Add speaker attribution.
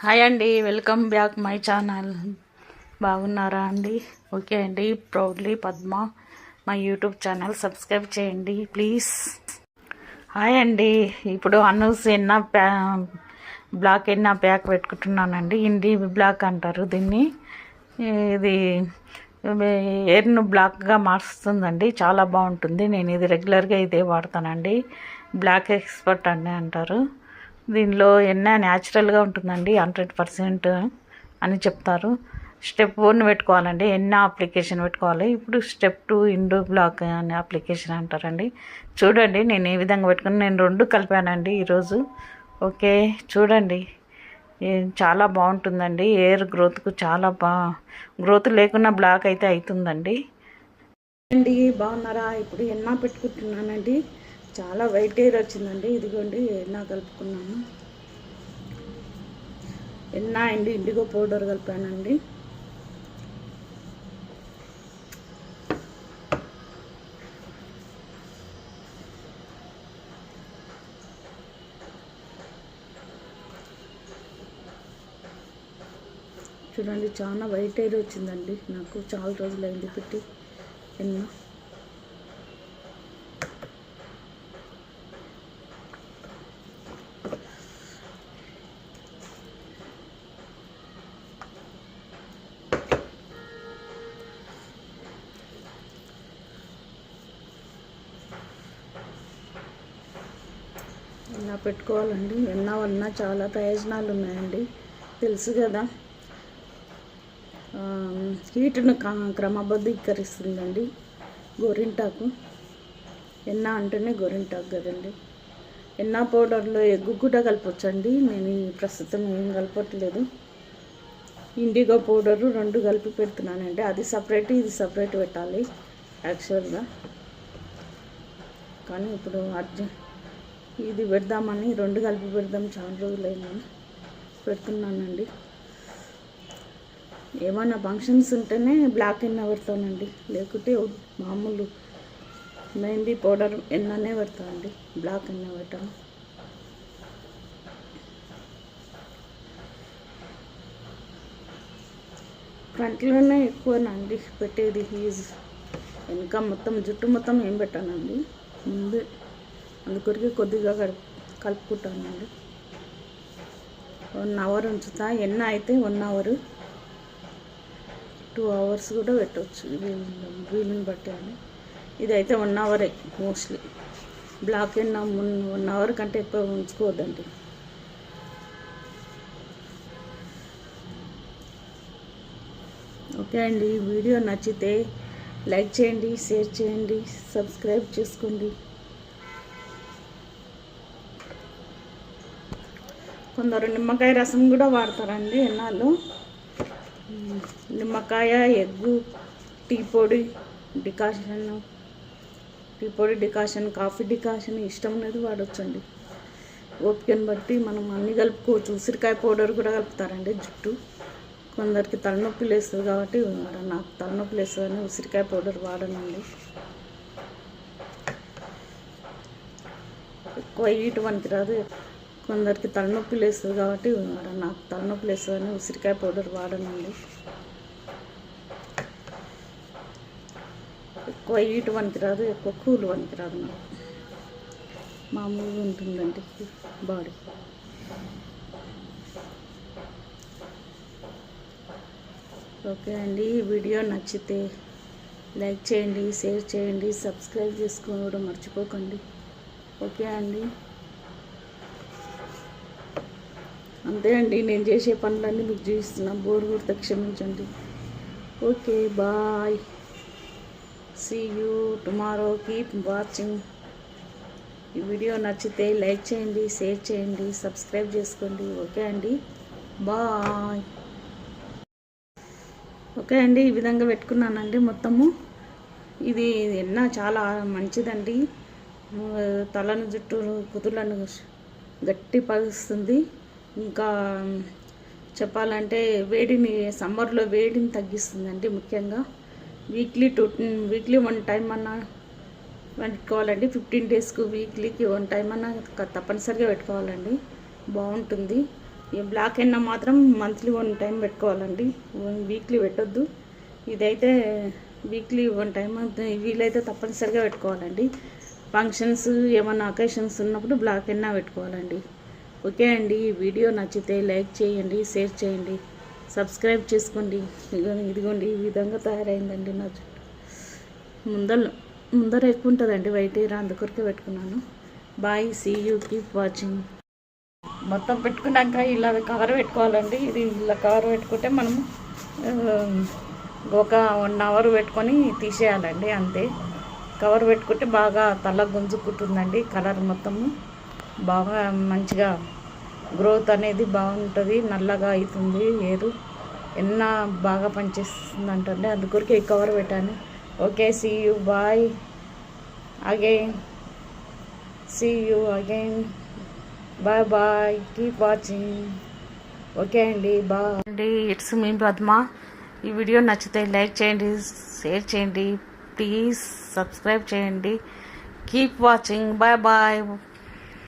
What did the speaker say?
Speaker 1: Hi అండి, welcome back my channel. బాగున్నారా అండి? ఓకే అండి. Proudly Padma my YouTube channel subscribe చేయండి ప్లీజ్. హాయ్ అండి, ఇప్పుడు అనూస్ బ్లాక్ ప్యాక్ పెట్టుకుంటున్నానండి. హిందీ బ్లాక్ అంటారు దీన్ని. ఇది ఎయిర్ను బ్లాక్గా మారుస్తుందండి, చాలా బాగుంటుంది. నేను ఇది రెగ్యులర్గా ఇదే వాడతానండి. బ్లాక్ ఎక్స్పర్ట్ అని అంటారు. దీనిలో న్యాచురల్గా ఉంటుందండి, 100% అని చెప్తారు. స్టెప్ 1 పెట్టుకోవాలండి, అప్లికేషన్ పెట్టుకోవాలి. ఇప్పుడు స్టెప్ 2 ఇండో బ్లాక్ అనే అప్లికేషన్ అంటారండి. చూడండి నేను ఏ విధంగా పెట్టుకుని నేను 2 కలిపానండి ఈరోజు. ఓకే చూడండి, చాలా బాగుంటుందండి. ఎయిర్ గ్రోత్కు చాలా గ్రోత్ లేకున్నా బ్లాక్ అయితే అవుతుందండి. అండి బాగున్నారా? ఇప్పుడు పెట్టుకుంటున్నానండి. చాలా వైట్ ఎయిర్ వచ్చిందండి. ఇదిగోండి కలుపుకున్నాను. అండి ఇండిగో పౌడర్ కలిపానండి. చూడండి చాలా వైట్ ఎయిర్ వచ్చిందండి. నాకు చాలా రోజులైంది పెట్టి ఇలా పెట్టుకోవాలండి. వెన్న వలన చాలా ప్రయోజనాలు ఉన్నాయండి, తెలుసు కదా. హీటును క్రమబద్ధీకరిస్తుందండి గోరింటాకు. అంటేనే గోరింటాకు కదండి. పౌడర్లో ఎగ్గు కూడా కలపొచ్చండి. నేను ప్రస్తుతం ఏం కలపట్లేదు. ఇండిగో పౌడరు 2 కలిపి పెడుతున్నానండి. అది సపరేట్, ఇది సపరేట్ పెట్టాలి యాక్చువల్గా. కానీ ఇప్పుడు ఇది పెడదామని 2 కలిపి పెడదాం, చాలా రోజులైందని పెడుతున్నానండి. ఏమైనా ఫంక్షన్స్ ఉంటేనే బ్లాక్ పెడతానండి, లేకుంటే మామూలు మెహందీ పౌడర్ పెడతానండి. బ్లాక్ పెట్టాను. ఫ్రంట్లోనే ఎక్కువనండి పెట్టేది యూజ్. వెనక మొత్తం జుట్టు మొత్తం ఏం పెట్టానండి, ముందే అందుకొరికి కొద్దిగా కలుపుకుంటానండి. 1 అవర్ ఉంచుతా. అయితే 1 అవర్, 2 అవర్స్ కూడా పెట్టవచ్చు, వీలుని బట్టి అని. ఇదైతే 1 అవరే మోస్ట్లీ. బ్లాక్ 1 అవర్ కంటే ఎక్కువ ఉంచుకోవద్దండి. ఓకే అండి, వీడియో నచ్చితే లైక్ చేయండి, షేర్ చేయండి, సబ్స్క్రైబ్ చేసుకోండి. కొందరు నిమ్మకాయ రసం కూడా వాడతారండి ఎన్నాళ్ళు. నిమ్మకాయ, ఎగ్గు, టీ పొడి డికాషన్, కాఫీ డికాషన్ ఇష్టం అనేది వాడచ్చండి. ఓపికను బట్టి మనం అన్నీ కలుపుకోవచ్చు. ఉసిరికాయ పౌడర్ కూడా కలుపుతారండి జుట్టు. కొందరికి తలనొప్పి లేస్తుంది కాబట్టి నాకు తలనొప్పి లేస్తుందని ఉసిరికాయ పౌడర్ వాడనండి. ఎక్కువ హీట్ పనికి రాదు. కొందరికి తలనొప్పి లేస్తుంది కాబట్టి నాకు తలనొప్పి లేస్తుందని ఉసిరికాయ పౌడర్ వాడనండి. ఎక్కువ హీట్ పనికి రాదు, ఎక్కువ కూల్ పనికి రాదు. నాకు మామూలుగా ఉంటుందండి బాడీ. ఓకే అండి, ఈ వీడియో నచ్చితే లైక్ చేయండి, షేర్ చేయండి, సబ్స్క్రైబ్ చేసుకోవడం మర్చిపోకండి. ఓకే అండి, అంతే అండి. నేను చేసే పనులన్నీ మీకు చూపిస్తున్నా. బోర్ కొడితే క్షమించండి. Okay bye, see you tomorrow. Keep watching. ఈ వీడియో నచ్చితే లైక్ చేయండి, షేర్ చేయండి, సబ్స్క్రైబ్ చేసుకోండి. ఓకే అండి, బాయ్. ఓకే అండి, ఈ విధంగా పెట్టుకున్నానండి మొత్తము. ఇది చాలా మంచిదండి. తలను, జుట్టు, కుదులను గట్టి పరుస్తుంది. ఇంకా చెప్పాలంటే సమ్మర్లో వేడిని తగ్గిస్తుందండి. ముఖ్యంగా వీక్లీ 1 టైం అన్నా పెట్టుకోవాలండి. 15 డేస్కు వీక్లీకి 1 టైం అన్నా తప్పనిసరిగా పెట్టుకోవాలండి. బాగుంటుంది. ఈ బ్లాక్ హెన్నా మాత్రం మంత్లీ 1 టైం పెట్టుకోవాలండి, వీక్లీ పెట్టొద్దు. ఇదైతే వీక్లీ 1 టైం, వీలైతే తప్పనిసరిగా పెట్టుకోవాలండి. ఫంక్షన్స్ ఏమన్నా అకేషన్స్ ఉన్నప్పుడు బ్లాక్ హెన్నా పెట్టుకోవాలండి. ఓకే అండి, ఈ వీడియో నచ్చితే లైక్ చేయండి, షేర్ చేయండి, సబ్స్క్రైబ్ చేసుకోండి. ఇదిగోండి ఈ విధంగా తయారైందండి నా జుట్టు. ముందర ఎక్కువ ఉంటుందండి వైట్ హెయిర్, అందుకొరకే పెట్టుకున్నాను. Bye, see you, keep watching. మొత్తం పెట్టుకున్నాక ఇలా కవర్ పెట్టుకోవాలండి. ఇది ఇలా కవర్ పెట్టుకుంటే మనము ఒక 1 అవర్ పెట్టుకొని తీసేయాలండి, అంతే. కవర్ పెట్టుకుంటే బాగా తల గుంజుకుంటుందండి, కలర్ మొత్తము బాగా మంచిగా గ్రోత్ అనేది బాగుంటుంది, నల్లగా అవుతుంది హెయిర్, ఎన్న బాగా పనిచేస్తుంది అంటే అందుకొరకే ఈ కవర్ పెట్టాను. Okay, see you, bye again, see you again, bye bye, keep watching. Okay అండి, బాయ్ అండి. It's me Padma. ఈ వీడియో నచ్చితే లైక్ చేయండి, షేర్ చేయండి, ప్లీజ్ సబ్స్క్రైబ్ చేయండి. Keep watching. Bye bye.